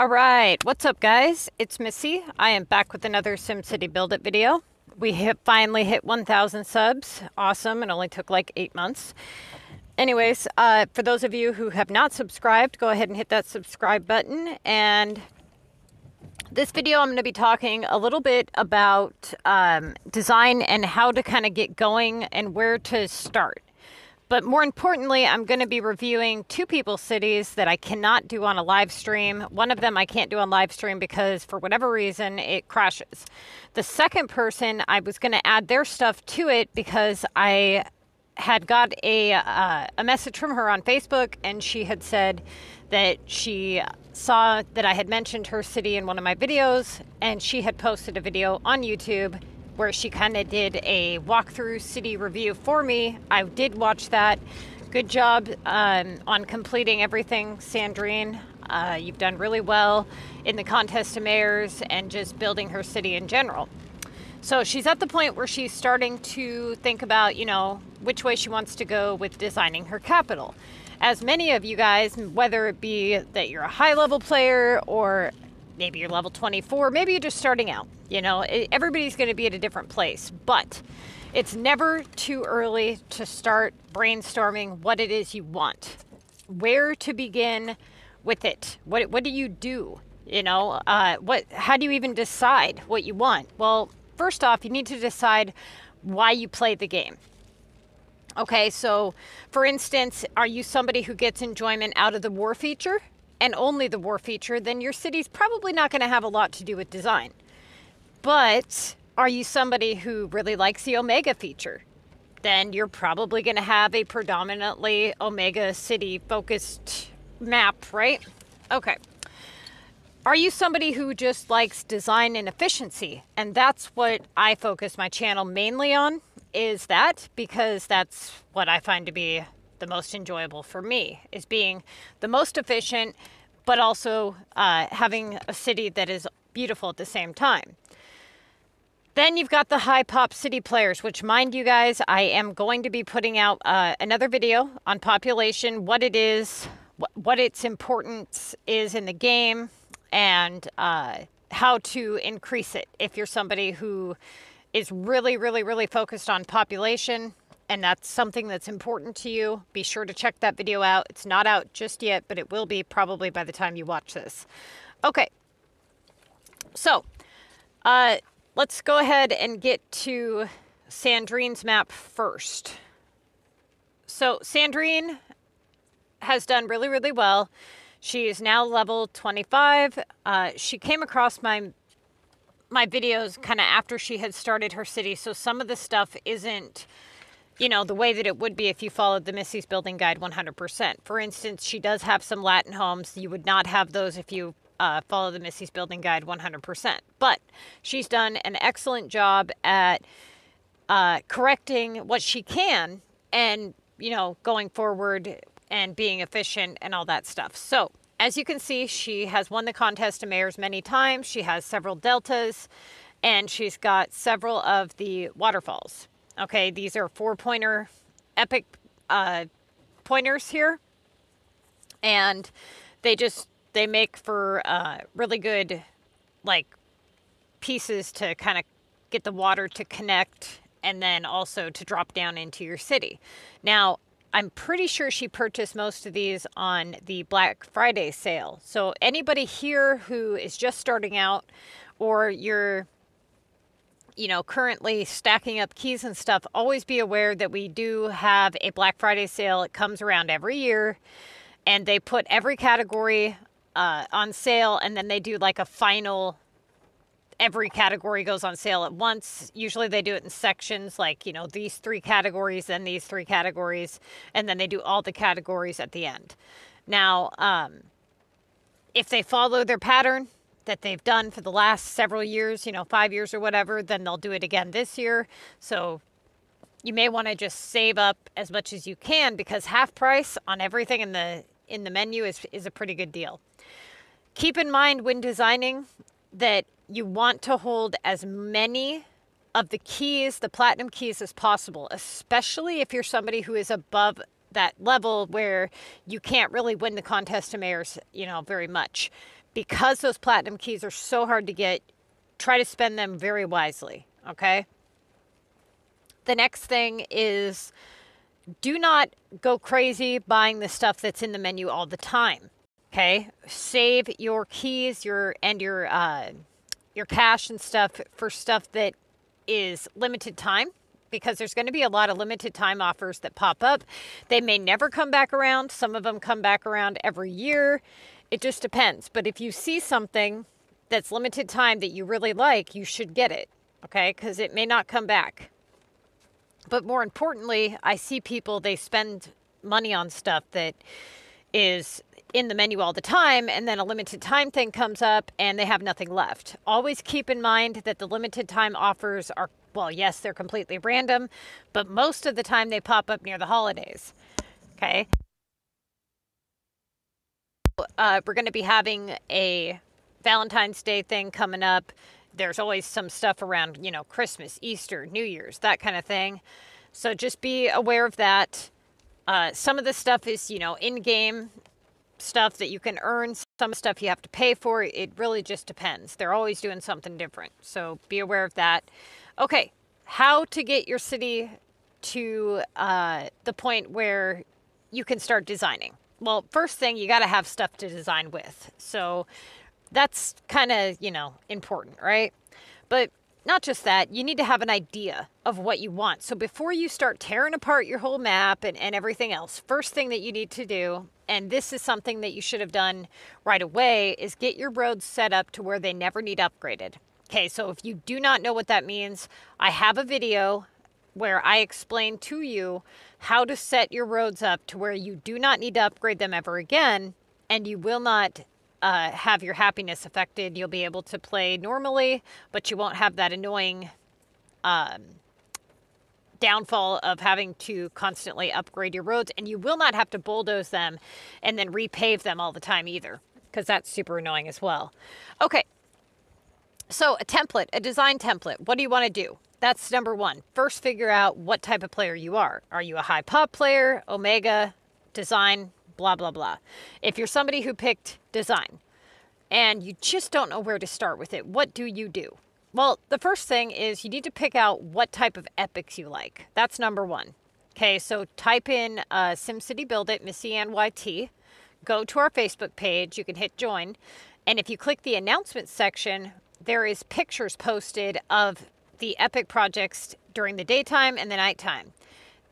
All right, what's up, guys? It's Missy. I am back with another SimCity Build It video. Finally hit 1,000 subs. Awesome. It only took like 8 months. Anyways, for those of you who have not subscribed, go ahead and hit that subscribe button. And this video, I'm going to be talking a little bit about design and how to kind of get going and where to start. But more importantly, I'm going to be reviewing two people's cities that I cannot do on a live stream. One of them I can't do on live stream because for whatever reason it crashes. The second person, I was going to add their stuff to it because I had got a message from her on Facebook, and she had said that she saw that I had mentioned her city in one of my videos, and she had posted a video on YouTube where she kind of did a walkthrough city review for me. I did watch that. Good job on completing everything, Sandrine. You've done really well in the contest of mayors and just building her city in general. So she's at the point where she's starting to think about, which way she wants to go with designing her capital. As many of you guys, whether it be that you're a high-level player or maybe you're level 24, maybe you're just starting out. Everybody's going to be at a different place, but it's never too early to start brainstorming what it is you want, where to begin with it. What do you do? How do you even decide what you want? Well, first off, you need to decide why you play the game. Okay, so for instance, are you somebody who gets enjoyment out of the war feature and only the war feature? Then your city's probably not going to have a lot to do with design. But are you somebody who really likes the Omega feature? Then you're probably going to have a predominantly Omega city focused map, right? Okay. Are you somebody who just likes design and efficiency? And that's what I focus my channel mainly on, is that, because that's what I find to be the most enjoyable for me, is being the most efficient, but also having a city that is beautiful at the same time. Then you've got the high pop city players, which, mind you guys, I am going to be putting out another video on population, what it is, what its importance is in the game, and how to increase it. If you're somebody who is really, really, really focused on population and that's something that's important to you, be sure to check that video out. It's not out just yet, but it will be probably by the time you watch this. Okay, so let's go ahead and get to Sandrine's map first. So Sandrine has done really, really well. She is now level 25. She came across my videos kind of after she had started her city, so some of the stuff isn't, the way that it would be if you followed the Missy's Building Guide 100%. For instance, she does have some Latin homes. You would not have those if you follow the Missy's Building Guide 100%. But she's done an excellent job at correcting what she can and, going forward and being efficient and all that stuff. So as you can see, she has won the contest of mayors many times. She has several deltas, and she's got several of the waterfalls. Okay, these are 4-pointer epic pointers here, and they make for really good pieces to kind of get the water to connect and then also to drop down into your city. Now, I'm pretty sure she purchased most of these on the Black Friday sale. So anybody here who is just starting out, or you're, currently stacking up keys and stuff, always be aware that we do have a Black Friday sale. It comes around every year, and they put every category on sale, and then they do like a final, every category goes on sale at once. Usually they do it in sections, like, these 3 categories and these 3 categories, and then they do all the categories at the end. Now, if they follow their pattern that they've done for the last several years, 5 years or whatever, then they'll do it again this year. So you may want to just save up as much as you can, because half price on everything in the menu is a pretty good deal. Keep in mind when designing that you want to hold as many of the keys, the platinum keys, as possible, especially if you're somebody who is above that level where you can't really win the contest of mayors, very much. because those platinum keys are so hard to get, try to spend them very wisely, okay? The next thing is do not go crazy buying the stuff that's in the menu all the time, okay? Save your keys, your cash and stuff for stuff that is limited time, because there's going to be a lot of limited time offers that pop up. They may never come back around. Some of them come back around every year. It just depends. But if you see something that's limited time that you really like, you should get it, okay? Because it may not come back. But more importantly, I see people, they spend money on stuff that is in the menu all the time, and then a limited time thing comes up and they have nothing left. Always keep in mind that the limited time offers are, well, yes, they're completely random, but most of the time they pop up near the holidays, okay? We're going to be having a Valentine's Day thing coming up. There's always some stuff around, you know, Christmas, Easter, New Year's, that kind of thing. So just be aware of that. Some of the stuff is, you know, in-game stuff that you can earn. Some stuff you have to pay for. It really just depends. They're always doing something different. So be aware of that. Okay, how to get your city to the point where you can start designing. Well, first thing, you got to have stuff to design with. So that's kind of, you know, important, right? But not just that, you need to have an idea of what you want. So before you start tearing apart your whole map and everything else, first thing that you need to do, and this is something that you should have done right away, is get your roads set up to where they never need upgraded. Okay, so if you do not know what that means, I have a video where I explain to you how to set your roads up to where you do not need to upgrade them ever again, and you will not have your happiness affected. You'll be able to play normally, but you won't have that annoying downfall of having to constantly upgrade your roads, and you will not have to bulldoze them and then repave them all the time either, because that's super annoying as well. Okay, so a template, a design template. What do you want to do? That's number one. First, figure out what type of player you are. Are you a high pop player, Omega, design, blah, blah, blah. If you're somebody who picked design and you just don't know where to start with it, what do you do? Well, the first thing is you need to pick out what type of epics you like. That's number one. Okay, so type in SimCity Build It, Missy Ann YT. Go to our Facebook page. You can hit join. And if you click the announcements section, there is pictures posted of the epic projects during the daytime and the nighttime.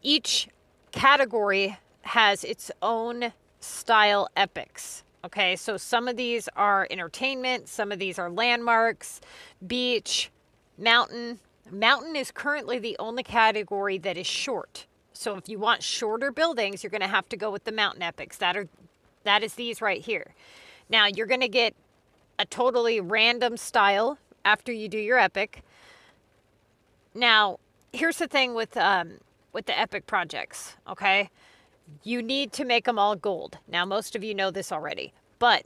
Each category has its own style epics. Okay, so some of these are entertainment, some of these are landmarks, beach, mountain. Mountain is currently the only category that is short. So if you want shorter buildings, you're going to have to go with the mountain epics. That is these right here. Now you're going to get a totally random style after you do your epic. Now, here's the thing with the epic projects, okay? You need to make them all gold. Now, most of you know this already, but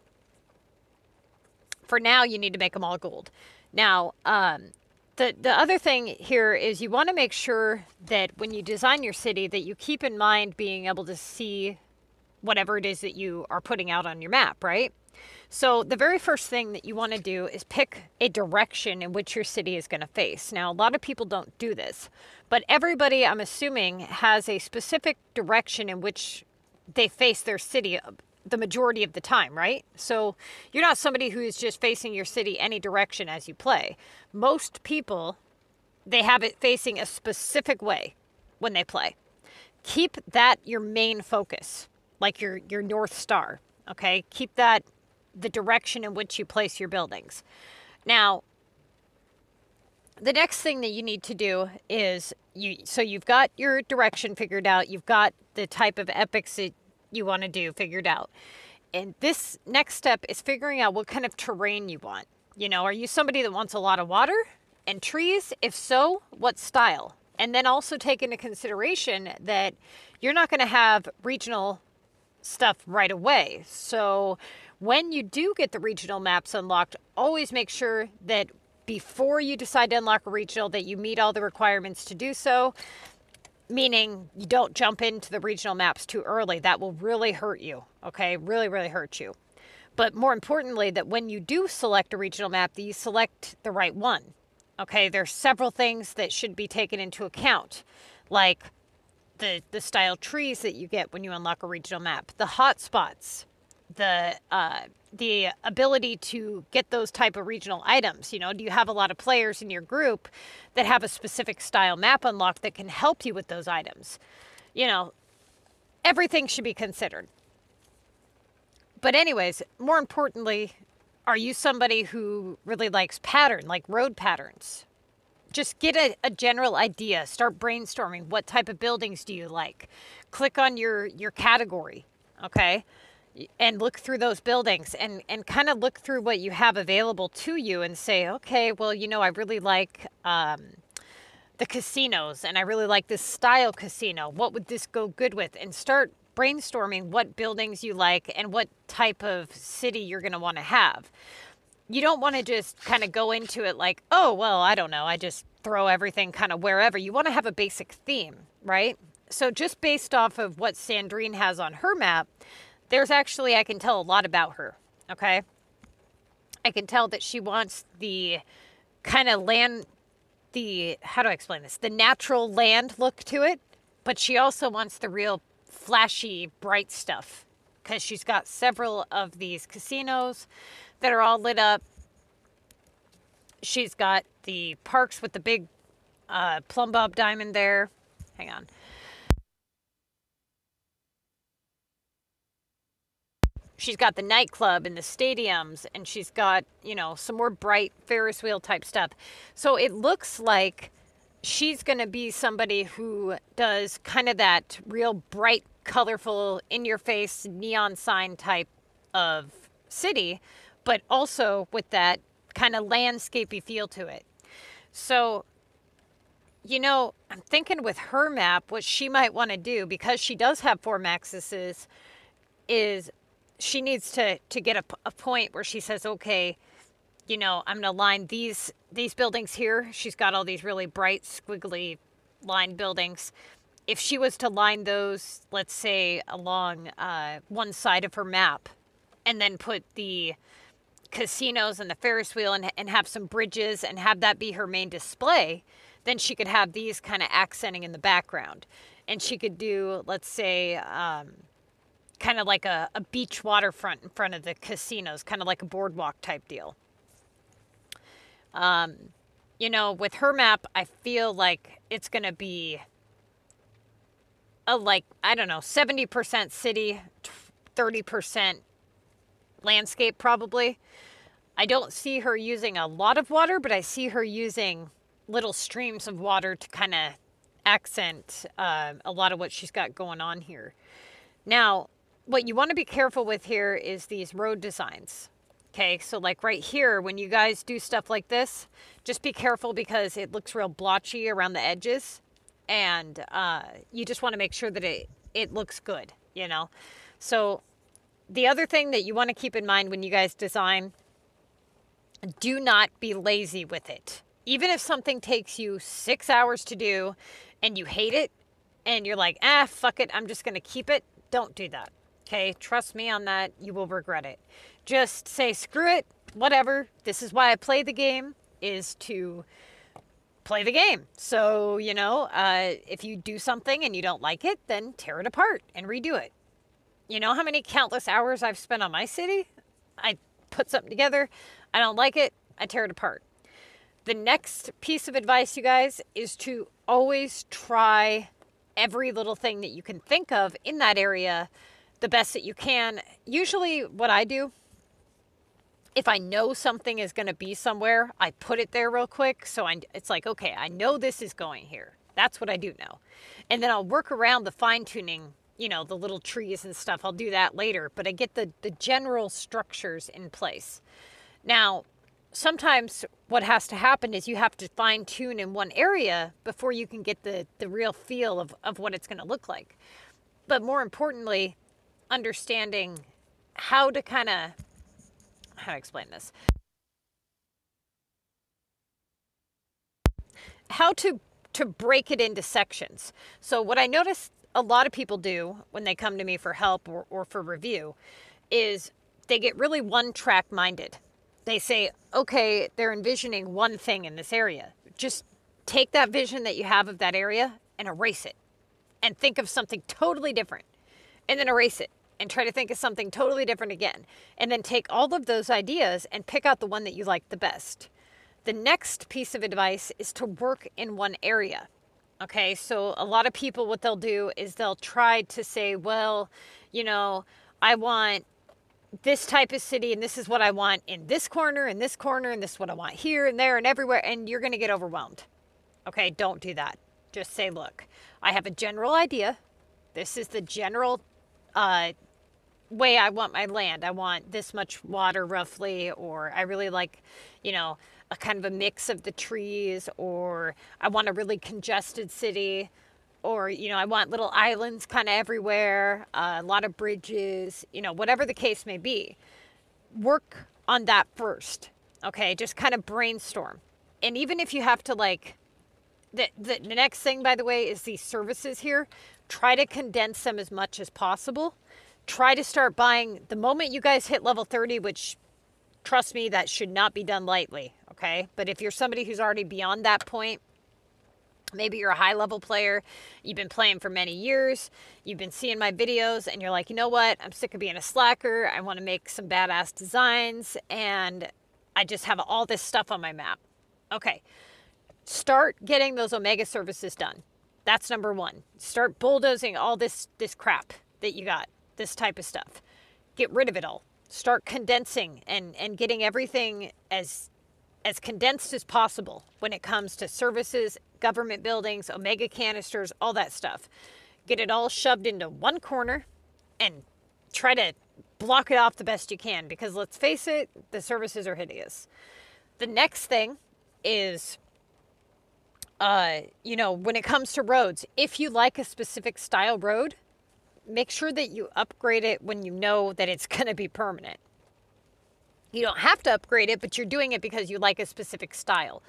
for now, you need to make them all gold. Now, the other thing here is you want to make sure that when you design your city that you keep in mind being able to see whatever it is that you are putting out on your map, right? So the very first thing that you want to do is pick a direction in which your city is going to face. Now, a lot of people don't do this, but everybody, I'm assuming, has a specific direction in which they face their city the majority of the time, right? So you're not somebody who is just facing your city any direction as you play. Most people, they have it facing a specific way when they play. Keep that your main focus, like your North Star, okay? Keep that the direction in which you place your buildings. Now, the next thing that you need to do is you've got your direction figured out. You've got the type of epics that you want to do figured out. And this next step is figuring out what kind of terrain you want. You know, are you somebody that wants a lot of water and trees? If so, what style? And then also take into consideration that you're not going to have regional stuff right away. So when you do get the regional maps unlocked, always make sure that before you decide to unlock a regional that you meet all the requirements to do so, meaning you don't jump into the regional maps too early. That will really hurt you, okay? Really, really hurt you. But more importantly, that when you do select a regional map, that you select the right one. Okay, there's several things that should be taken into account, like the style trees that you get when you unlock a regional map, the hotspots, the ability to get those type of regional items. You know, do you have a lot of players in your group that have a specific style map unlocked that can help you with those items? You know, everything should be considered. But anyways, more importantly, are you somebody who really likes pattern, like road patterns? Just get a general idea. Start brainstorming. What type of buildings do you like? Click on your category, okay? And look through those buildings and kind of look through what you have available to you and say, okay, well, you know, I really like the casinos and I really like this style casino. What would this go good with? And start brainstorming what buildings you like and what type of city you're going to want to have. You don't want to just kind of go into it like, oh, well, I don't know. I just throw everything kind of wherever. You want to have a basic theme, right? So just based off of what Sandrine has on her map, there's actually, I can tell a lot about her, okay? I can tell that she wants the kind of land, how do I explain this? The natural land look to it, but she also wants the real flashy, bright stuff because she's got several of these casinos that are all lit up. She's got the parks with the big plumb bob diamond there. Hang on. She's got the nightclub and the stadiums, and she's got, you know, some more bright Ferris wheel type stuff. So it looks like she's going to be somebody who does kind of that real bright, colorful, in your face neon sign type of city, but also with that kind of landscapey feel to it. So, you know, I'm thinking with her map, what she might want to do, because she does have 4 maxes, is she needs to get a point where she says, okay, you know, I'm going to line these buildings here. She's got all these really bright, squiggly line buildings. If she was to line those, let's say, along one side of her map, and then put the casinos and the Ferris wheel and have some bridges and have that be her main display, then she could have these kind of accenting in the background. And she could do, let's say, kind of like a beach waterfront in front of the casinos, kind of like a boardwalk type deal. You know, with her map, I feel like it's going to be like, I don't know, 70% city, 30% landscape probably. I don't see her using a lot of water, but I see her using little streams of water to kind of accent a lot of what she's got going on here. Now, what you want to be careful with here is these road designs. Okay, so like right here, when you guys do stuff like this, just be careful because it looks real blotchy around the edges. And you just want to make sure that it looks good, you know. So the other thing that you want to keep in mind when you guys design, do not be lazy with it. Even if something takes you 6 hours to do and you hate it and you're like, fuck it, I'm just going to keep it, don't do that. Okay, trust me on that. You will regret it. Just say, screw it, whatever. This is why I play the game, is to play the game. So, you know, if you do something and you don't like it, then tear it apart and redo it. You know how many countless hours I've spent on my city? I put something together, I don't like it, I tear it apart. The next piece of advice, you guys, is to always try every little thing that you can think of in that area the best that you can. Usually what I do, if I know something is going to be somewhere, I put it there real quick. So it's like, okay, I know this is going here. That's what I do know. And then I'll work around the fine tuning, you know, the little trees and stuff. I'll do that later, but I get the general structures in place. Now, sometimes what has to happen is you have to fine tune in one area before you can get the real feel of what it's going to look like. But more importantly, understanding how to how to explain this. How to break it into sections. So what I notice a lot of people do when they come to me for help or for review is they get really one-track minded. They say, okay, they're envisioning one thing in this area. Just take that vision that you have of that area and erase it and think of something totally different, and then erase it and try to think of something totally different again. And then take all of those ideas and pick out the one that you like the best. The next piece of advice is to work in one area. Okay, so a lot of people, what they'll do is they'll try to say, well, you know, I want this type of city and this is what I want in this corner and this corner and this is what I want here and there and everywhere, and you're going to get overwhelmed. Okay, don't do that. Just say, look, I have a general idea. This is the general way I want my land. I want this much water roughly, or I really like, you know, a kind of a mix of the trees, or I want a really congested city, or, you know, I want little islands kind of everywhere, a lot of bridges, you know, whatever the case may be. Work on that first, okay? Just kind of brainstorm. And even if you have to, like, the next thing, by the way, is these services here. Try to condense them as much as possible. Try to start buying the moment you guys hit level 30, which, trust me, that should not be done lightly, okay? But if you're somebody who's already beyond that point, maybe you're a high level player, you've been playing for many years, you've been seeing my videos, and you're like, you know what? I'm sick of being a slacker. I want to make some badass designs, and I just have all this stuff on my map. Okay, start getting those Omega services done. That's number one. Start bulldozing all this crap that you got, this type of stuff. Get rid of it all. Start condensing and getting everything as condensed as possible when it comes to services, government buildings, Omega canisters, all that stuff. Get it all shoved into one corner and try to block it off the best you can, because let's face it, the services are hideous. The next thing is, you know, when it comes to roads, if you like a specific style road, make sure that you upgrade it when you know that it's going to be permanent. You don't have to upgrade it, but you're doing it because you like a specific style.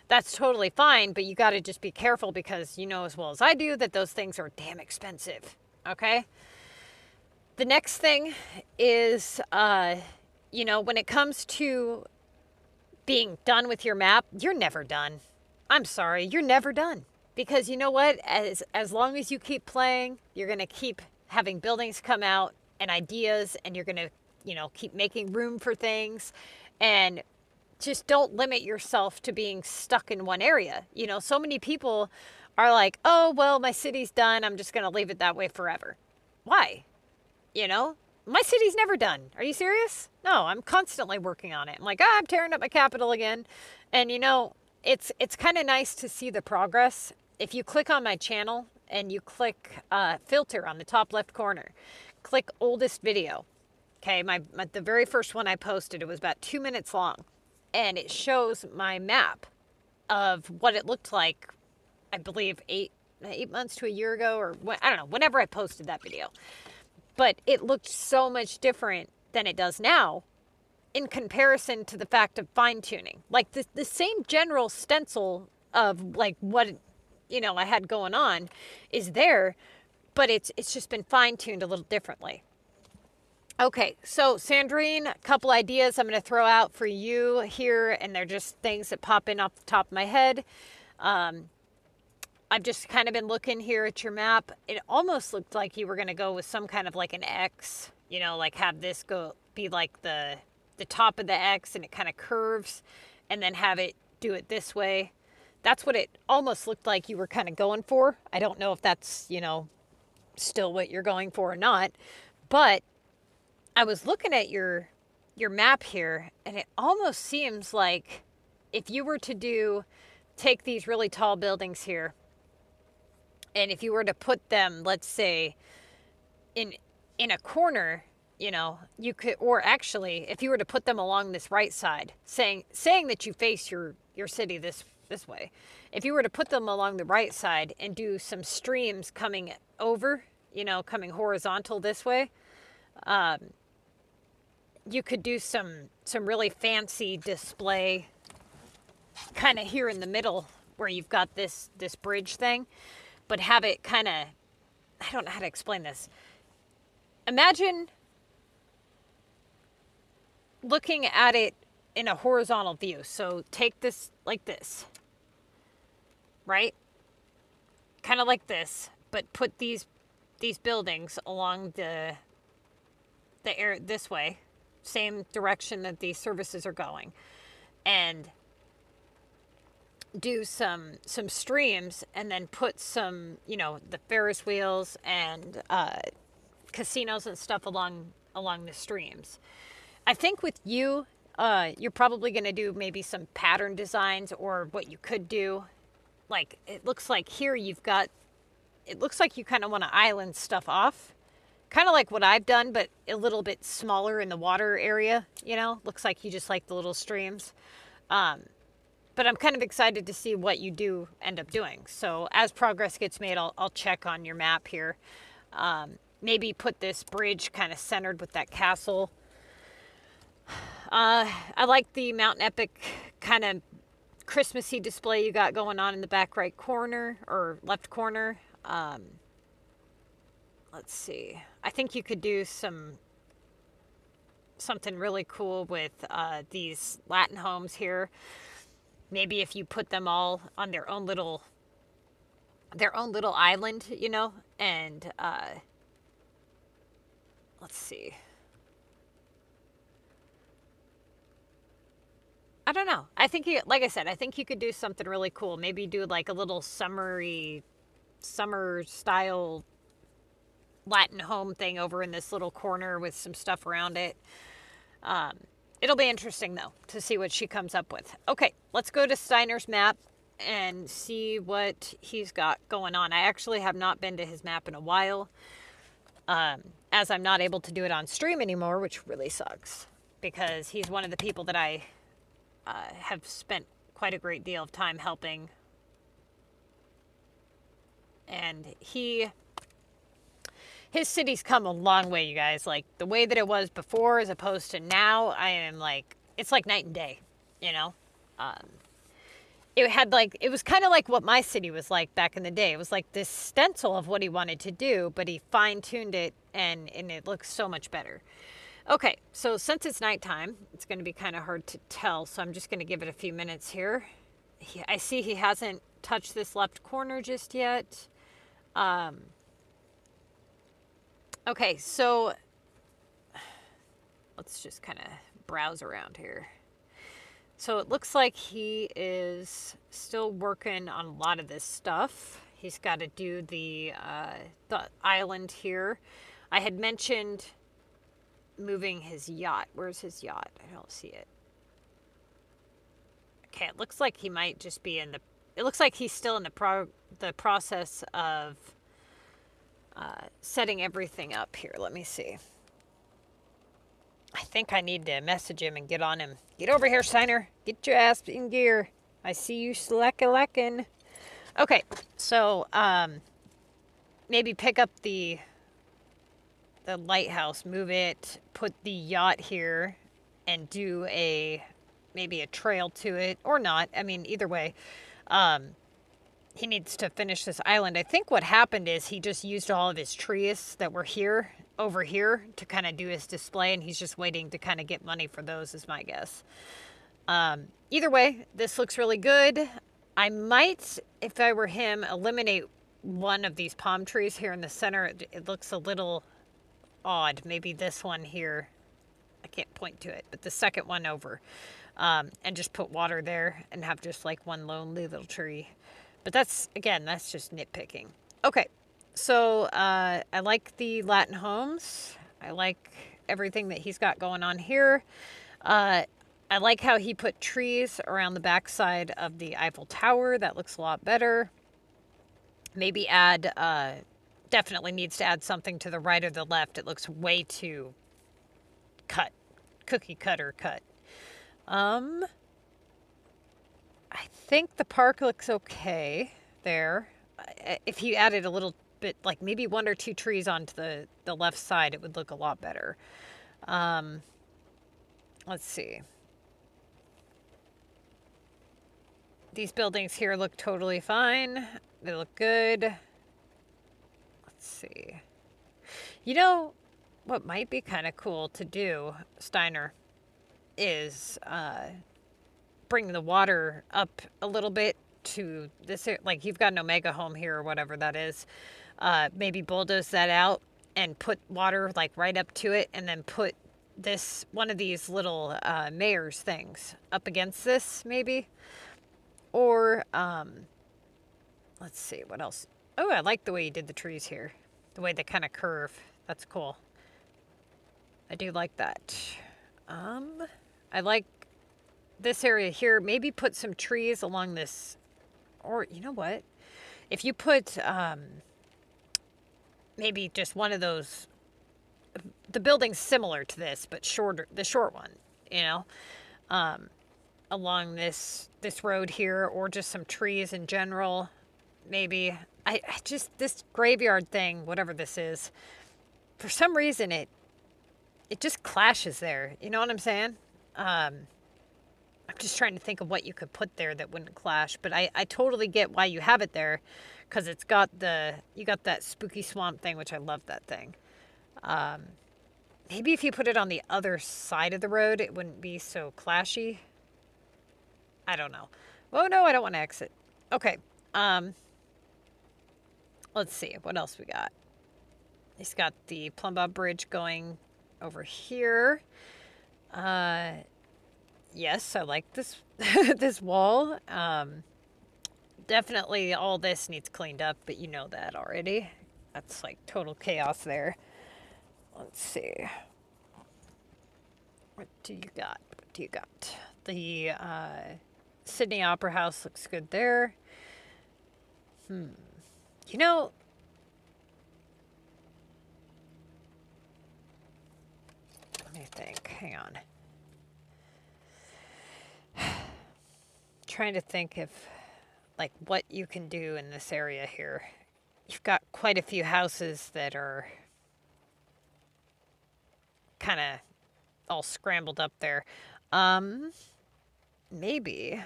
That's totally fine, but you got to just be careful, because you know as well as I do that those things are damn expensive, okay? The next thing is, you know, when it comes to being done with your map, you're never done. I'm sorry, you're never done. Because you know what? As long as you keep playing, you're going to keep having buildings come out and ideas, and you're going to, you know, keep making room for things. And just don't limit yourself to being stuck in one area. You know, so many people are like, oh, well, my city's done. I'm just going to leave it that way forever. Why? You know, my city's never done. Are you serious? No, I'm constantly working on it. I'm like, I'm tearing up my capital again. And, you know, it's kind of nice to see the progress. If you click on my channel and you click filter on the top left corner, click oldest video. Okay, the very first one I posted, it was about 2 minutes long. And it shows my map of what it looked like, I believe, 8 months to a year ago, or I don't know, whenever I posted that video. But it looked so much different than it does now in comparison to the fact of fine tuning. Like the same general stencil of like what, you know, I had going on is there, but it's just been fine tuned a little differently. Okay, so Sandrine, a couple ideas I'm going to throw out for you here, and they're just things that pop in off the top of my head. I've just kind of been looking here at your map. It almost looked like you were going to go with some kind of like an X, you know, like have this go be like the top of the X, and it kind of curves, and then have it do it this way. That's what it almost looked like you were kind of going for. I don't know if that's, you know, still what you're going for or not, but I was looking at your map here, and it almost seems like if you were to take these really tall buildings here, and if you were to put them, let's say, in a corner, you know, you could, or actually, if you were to put them along this right side, saying that you face your city this way, if you were to put them along the right side and do some streams coming over, you know, coming horizontal this way, you could do some really fancy display kind of here in the middle where you've got this bridge thing, but have it kind of, I don't know how to explain this. Imagine looking at it in a horizontal view. So take this like this, right? Kind of like this, but put these buildings along the air this way, same direction that these services are going, and do some streams, and then put some, the Ferris wheels and casinos and stuff along the streams. I think with you, you're probably going to do maybe some pattern designs, or what you could do. Like, it looks like here it looks like you kind of want to island stuff off. Kind of like what I've done, but a little bit smaller in the water area, Looks like you just like the little streams. But I'm kind of excited to see what you do end up doing. So as progress gets made, I'll check on your map here. Maybe put this bridge kind of centered with that castle. I like the Mountain Epic kind of Christmassy display you got going on in the back right corner or left corner. Let's see. I think you could do something really cool with these Latin homes here. Maybe if you put them all on their own little island, and let's see. I don't know. I think like I said, I think you could do something really cool. Maybe do like a little summer style Latin home thing over in this little corner with some stuff around it. It'll be interesting, though, to see what she comes up with. Okay, let's go to Steiner's map and see what he's got going on. I actually have not been to his map in a while, as I'm not able to do it on stream anymore, which really sucks, because he's one of the people that I have spent quite a great deal of time helping. And his city's come a long way, you guys. Like, the way that it was before as opposed to now, I am like, it's like night and day, It was kind of like what my city was like back in the day. It was like this stencil of what he wanted to do, but he fine-tuned it, and it looks so much better. Okay, so since it's nighttime, it's going to be kind of hard to tell, so I'm just going to give it a few minutes here. I see he hasn't touched this left corner just yet. Okay, so let's just kind of browse around here. So it looks like he is still working on a lot of this stuff. He's got to do the island here. I had mentioned moving his yacht. Where's his yacht? I don't see it. Okay, it looks like he might just be in the... It looks like he's still in the process of setting everything up here. Let me see. I think I need to message him and get on him. Get over here, Steiner. Get your ass in gear. I see you slacking. Okay, so maybe pick up the lighthouse, move it, put the yacht here, and do maybe a trail to it, or not. I mean, either way. He needs to finish this island. I think what happened is he just used all of his trees that were over here, to kind of do his display, and he's just waiting to kind of get money for those, is my guess. Either way, this looks really good. I might, if I were him, eliminate one of these palm trees here in the center. It looks a little odd. Maybe this one here. I can't point to it, but the second one over. And just put water there and have just like one lonely little tree. But that's just nitpicking. Okay, so I like the Latin homes. I like everything that he's got going on here. I like how he put trees around the backside of the Eiffel Tower. That looks a lot better. Maybe definitely needs to add something to the right or the left. It looks way too cookie cutter cut. I think the park looks okay there. If he added a little bit, like maybe one or two trees onto the left side, it would look a lot better. Let's see. These buildings here look totally fine. They look good. Let's see. You know what might be kind of cool to do, Steiner? is bring the water up a little bit to this, like you've got an Omega home here or whatever that is. Maybe bulldoze that out and put water like right up to it, and then put this one of these little mayor's things up against this maybe. Or let's see what else. Oh, I like the way you did the trees here, the way they kind of curve. That's cool. I do like that. I like this area here. Maybe put some trees along this, or you know what, if you put maybe just one of those, the building's similar to this but shorter, the short one, you know, along this road here, or just some trees in general. Maybe I just, this graveyard thing, whatever this is, for some reason it just clashes there, you know what I'm saying? I'm just trying to think of what you could put there that wouldn't clash, but I totally get why you have it there, because it's got you got that spooky swamp thing, which I love that thing. Maybe if you put it on the other side of the road, it wouldn't be so clashy. I don't know. Oh no, I don't want to exit. Okay. Let's see what else we got. He's got the Plumbob Bridge going over here. Yes, I like this this wall. Definitely all this needs cleaned up, but you know that already. That's like total chaos there. Let's see. What do you got? What do you got? The Sydney Opera House looks good there. You know, let me think. Hang on. Trying to think if, like, what you can do in this area here. You've got quite a few houses that are kind of all scrambled up there. Maybe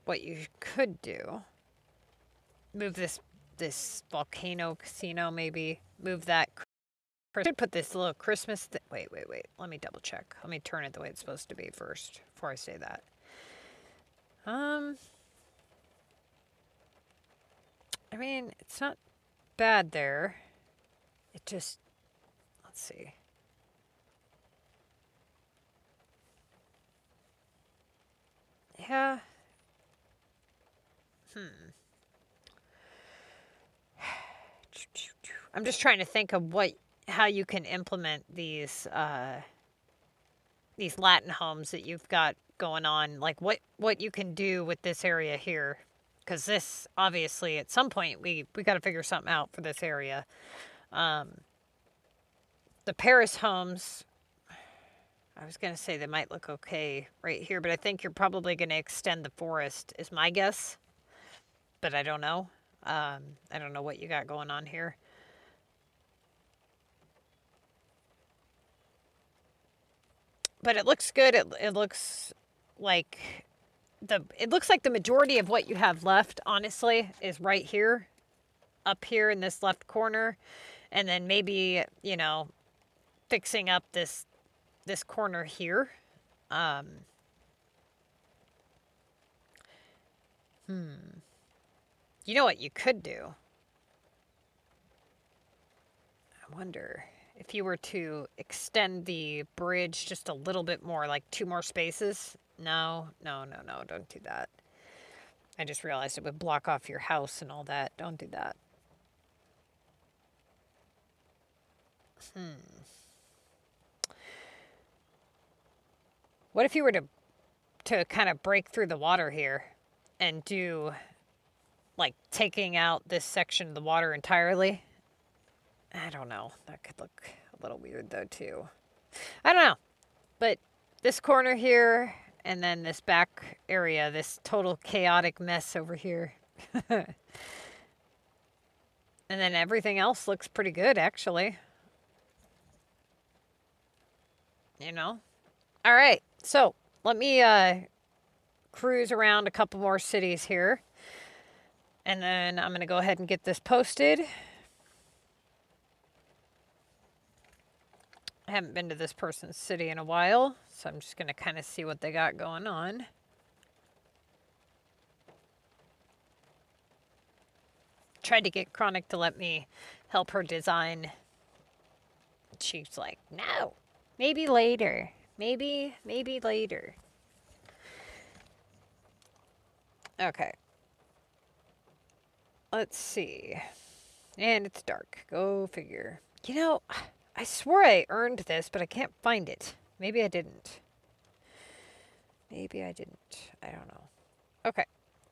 what you could do, move this volcano casino, maybe move that. I should put this little Christmas wait, let me double check. Let me turn it the way it's supposed to be first before I say that. I mean, it's not bad there. It just, let's see. Yeah. I'm just trying to think of how you can implement these Latin homes that you've got going on. Like what you can do with this area here, because this obviously at some point we got to figure something out for this area. The Paris homes, I was going to say they might look okay right here, but I think you're probably going to extend the forest is my guess, but I don't know. I don't know what you got going on here. But it looks good. It looks like the majority of what you have left, honestly, is right here, up here in this left corner, and then maybe, you know, fixing up this corner here. You know what you could do? I wonder if you were to extend the bridge just a little bit more, like 2 more spaces. No, don't do that. I just realized it would block off your house and all that. Don't do that. What if you were to kind of break through the water here and do, like, taking out this section of the water entirely? I don't know. That could look a little weird though too. I don't know. But this corner here and then this back area, this total chaotic mess over here. And then everything else looks pretty good actually. You know? All right. So, let me cruise around a couple more cities here. And then I'm going to go ahead and get this posted. I haven't been to this person's city in a while, So I'm just going to kind of see what they got going on. Tried to get Chronic to let me help her design. She's like, no, maybe later. Maybe later. Okay. Let's see. And it's dark. Go figure. You know, I swore I earned this, but I can't find it. Maybe I didn't. Maybe I didn't. I don't know. Okay.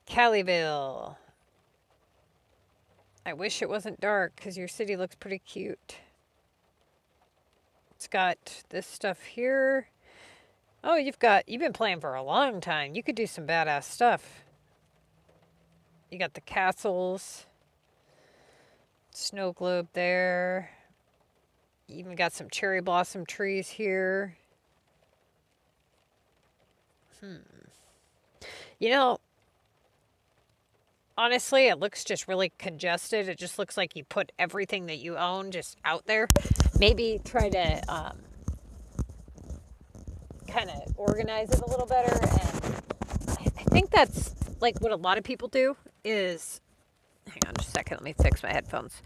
Calliville. I wish it wasn't dark, because your city looks pretty cute. It's got this stuff here. Oh, you've been playing for a long time. You could do some badass stuff. You got the castles. Snow globe there. You even got some cherry blossom trees here. You know, honestly, it looks just really congested. It just looks like you put everything that you own just out there. Maybe try to kind of organize it a little better. And I think that's like what a lot of people do is, hang on just a second, let me fix my headphones.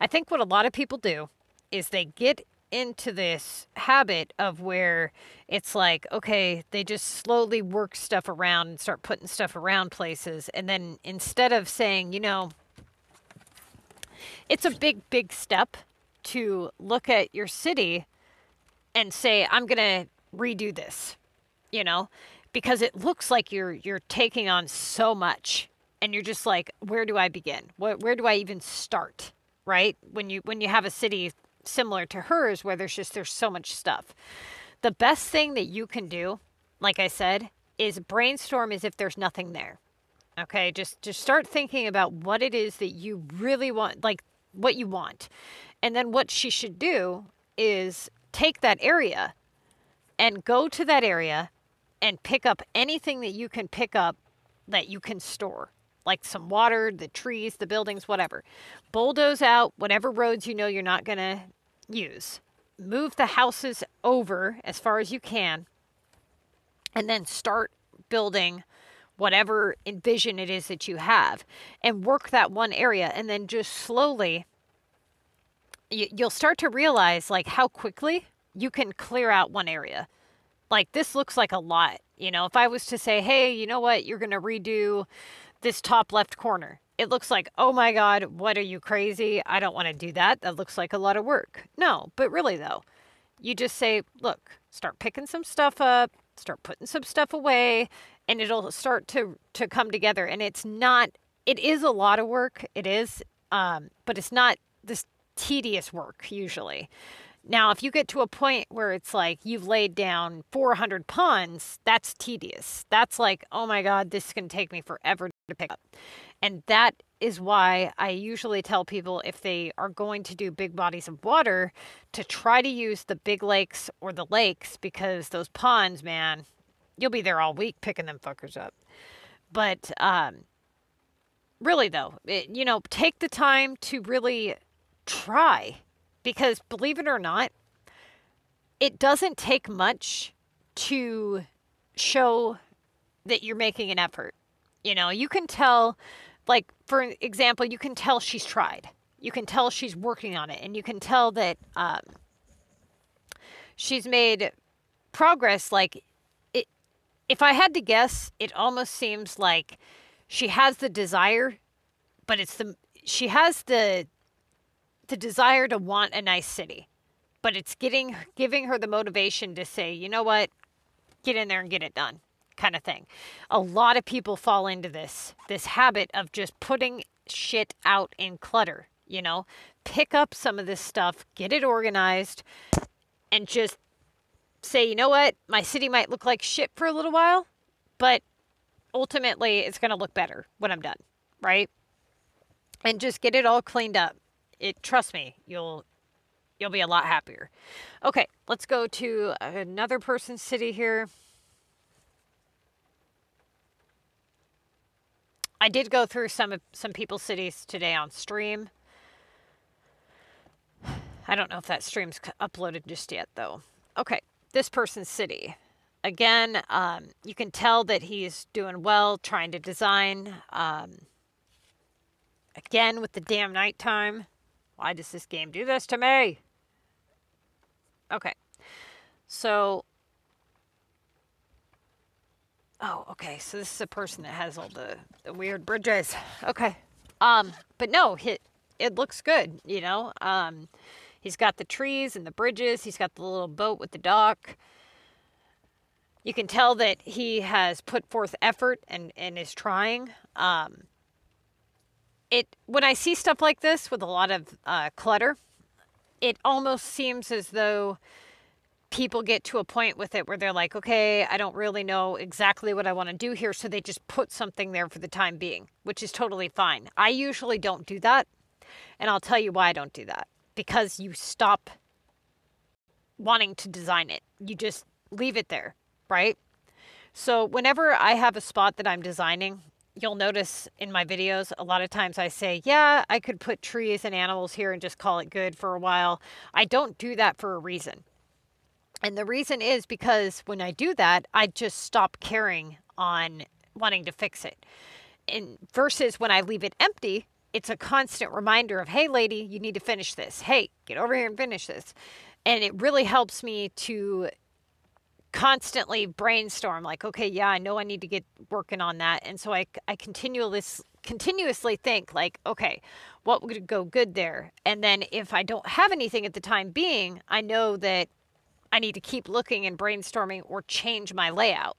I think what a lot of people do is they get into this habit of where it's like, okay, they just slowly work stuff around and start putting stuff around places. And then instead of saying, you know, it's a big step to look at your city and say, I'm going to redo this, you know, because it looks like you're taking on so much and you're just like, where do I begin? Where do I even start? Right? When you have a city similar to hers where there's so much stuff. The best thing that you can do, like I said, is brainstorm as if there's nothing there. Okay? Just start thinking about what it is that you really want, like what you want. And then what she should do is take that area and go to that area and pick up anything that you can pick up that you can store. Like some water, the trees, the buildings, whatever. Bulldoze out whatever roads you know you're not going to use. Move the houses over as far as you can. And then start building whatever envision it is that you have. And work that one area. And then just slowly, you'll start to realize like how quickly you can clear out one area. Like this looks like a lot. You know, if I was to say, hey, you know what, you're going to redo this top left corner. It looks like, oh my God, what are you crazy? I don't want to do that. That looks like a lot of work. No, but really though, you just say, look, start picking some stuff up, start putting some stuff away, and it'll start to come together. And it is a lot of work. It is, but it's not this tedious work usually. Now, if you get to a point where it's like you've laid down 400 ponds, that's tedious. That's like, oh my God, this is going to take me forever to pick up. And that is why I usually tell people if they are going to do big bodies of water to try to use the big lakes or the lakes, because those ponds, man, you'll be there all week picking them fuckers up. But really though, take the time to really try. Because believe it or not, it doesn't take much to show that you're making an effort. You know, you can tell, like, for example, you can tell she's tried. You can tell she's working on it. And you can tell that she's made progress. Like, if I had to guess, it almost seems like she has the desire, but she has the desire to want a nice city, but it's giving her the motivation to say, you know what, get in there and get it done kind of thing. A lot of people fall into this habit of just putting shit out in clutter, you know, pick up some of this stuff, get it organized, and just say, you know what, my city might look like shit for a little while, but ultimately it's going to look better when I'm done, right? And just get it all cleaned up. Trust me, you'll be a lot happier. Okay, let's go to another person's city here. I did go through some people's cities today on stream. I don't know if that stream's uploaded just yet though. Okay, this person's city. Again, you can tell that he's doing well trying to design. Again, with the damn nighttime. Why does this game do this to me? Okay. So, oh, okay. So this is a person that has all the weird bridges. Okay. But no, it looks good, you know? He's got the trees and the bridges. He's got the little boat with the dock. You can tell that he has put forth effort and is trying. When I see stuff like this with a lot of clutter, it almost seems as though people get to a point with it where they're like, okay, I don't really know exactly what I want to do here, so they just put something there for the time being, which is totally fine. I usually don't do that, and I'll tell you why I don't do that. Because you stop wanting to design it. You just leave it there, right? So whenever I have a spot that I'm designing, you'll notice in my videos, a lot of times I say, yeah, I could put trees and animals here and just call it good for a while. I don't do that for a reason. And the reason is because when I do that, I just stop caring on wanting to fix it. And versus when I leave it empty, it's a constant reminder of, hey, lady, you need to finish this. Hey, get over here and finish this. And it really helps me to constantly brainstorm like, okay, yeah, I know I need to get working on that. And so I continuously think like, okay, what would go good there? And then if I don't have anything at the time being, I know that I need to keep looking and brainstorming or change my layout.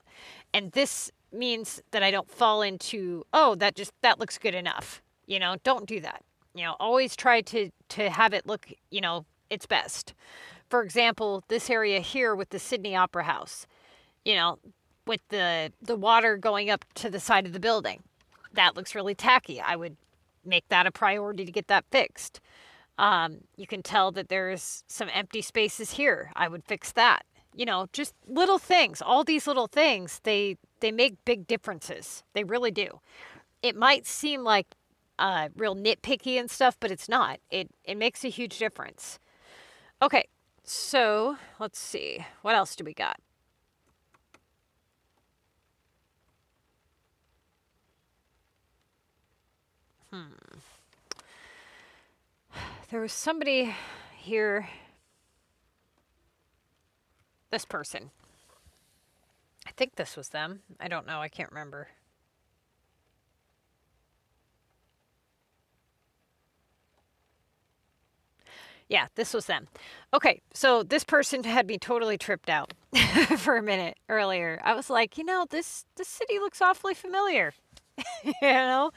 And this means that I don't fall into, oh, that looks good enough. You know, don't do that. You know, always try to have it look, you know, its best. For example, this area here with the Sydney Opera House, you know, with the water going up to the side of the building. That looks really tacky. I would make that a priority to get that fixed. You can tell that there's some empty spaces here. I would fix that. You know, just little things. All these little things, they make big differences. They really do. It might seem like real nitpicky and stuff, but it's not. It makes a huge difference. Okay, so let's see. What else do we got? There was somebody here. This person. I think this was them. I don't know. I can't remember. Yeah, this was them. Okay, so this person had me totally tripped out for a minute earlier. I was like, you know, this city looks awfully familiar. you know,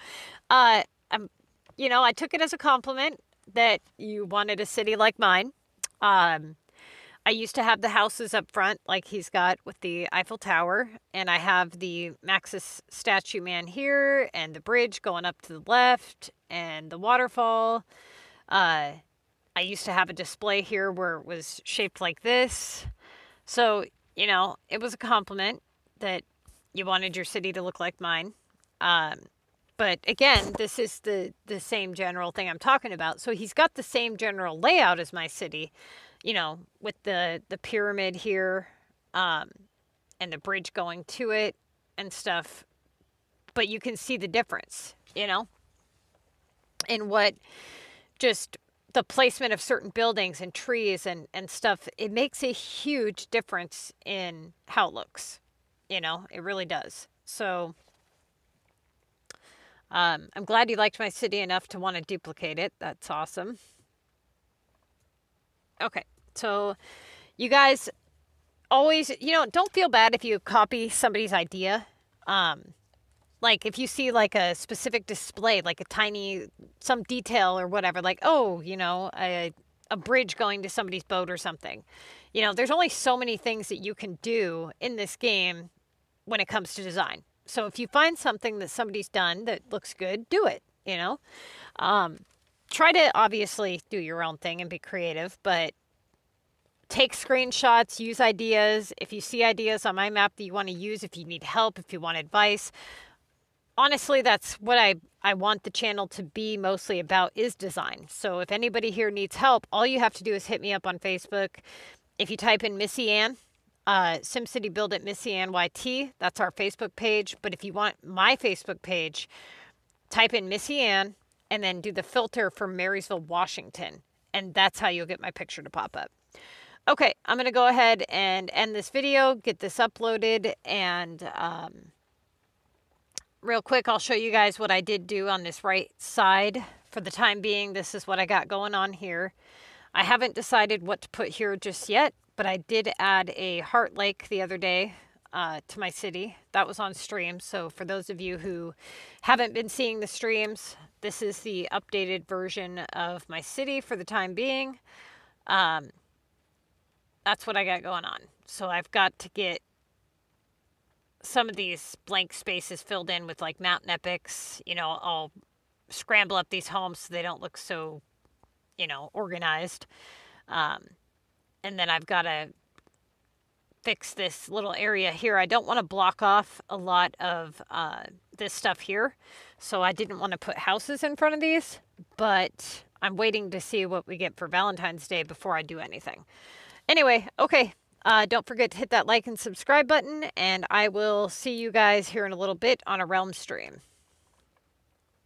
uh, I'm, you know, I took it as a compliment that you wanted a city like mine. Um, I used to have the houses up front, like he's got with the Eiffel Tower, and I have the Maxis statue man here, and the bridge going up to the left, and the waterfall. Uh, I used to have a display here where it was shaped like this. So, you know, it was a compliment that you wanted your city to look like mine. Um, but again, this is the same general thing I'm talking about. So he's got the same general layout as my city, you know, with the pyramid here, and the bridge going to it and stuff. But you can see the difference, you know, in what just the placement of certain buildings and trees and stuff. It makes a huge difference in how it looks. You know, it really does. So I'm glad you liked my city enough to want to duplicate it. That's awesome. Okay, so you guys always, you know, don't feel bad if you copy somebody's idea. Like if you see like a specific display, like a tiny, some detail or whatever, like, oh, you know, a bridge going to somebody's boat or something. You know, there's only so many things that you can do in this game when it comes to design. So if you find something that somebody's done that looks good, do it, you know. Try to obviously do your own thing and be creative, but take screenshots, use ideas. If you see ideas on my map that you want to use, if you need help, if you want advice, honestly, that's what I want the channel to be mostly about is design. So if anybody here needs help, all you have to do is hit me up on Facebook. If you type in Missy Ann, SimCity Build It Missy Ann YT. That's our Facebook page. But if you want my Facebook page, type in Missy Ann and then do the filter for Marysville, Washington. And that's how you'll get my picture to pop up. Okay, I'm going to go ahead and end this video, get this uploaded, and real quick, I'll show you guys what I did do on this right side. For the time being, this is what I got going on here. I haven't decided what to put here just yet, but I did add a Heart Lake the other day to my city. That was on stream, so for those of you who haven't been seeing the streams, this is the updated version of my city for the time being. That's what I got going on. So I've got to get some of these blank spaces filled in with like mountain epics. You know, I'll scramble up these homes so they don't look so, you know, organized. And then I've got to fix this little area here. I don't want to block off a lot of this stuff here. So I didn't want to put houses in front of these, but I'm waiting to see what we get for Valentine's Day before I do anything. Anyway, okay. Don't forget to hit that like and subscribe button, and I will see you guys here in a little bit on a Realm stream.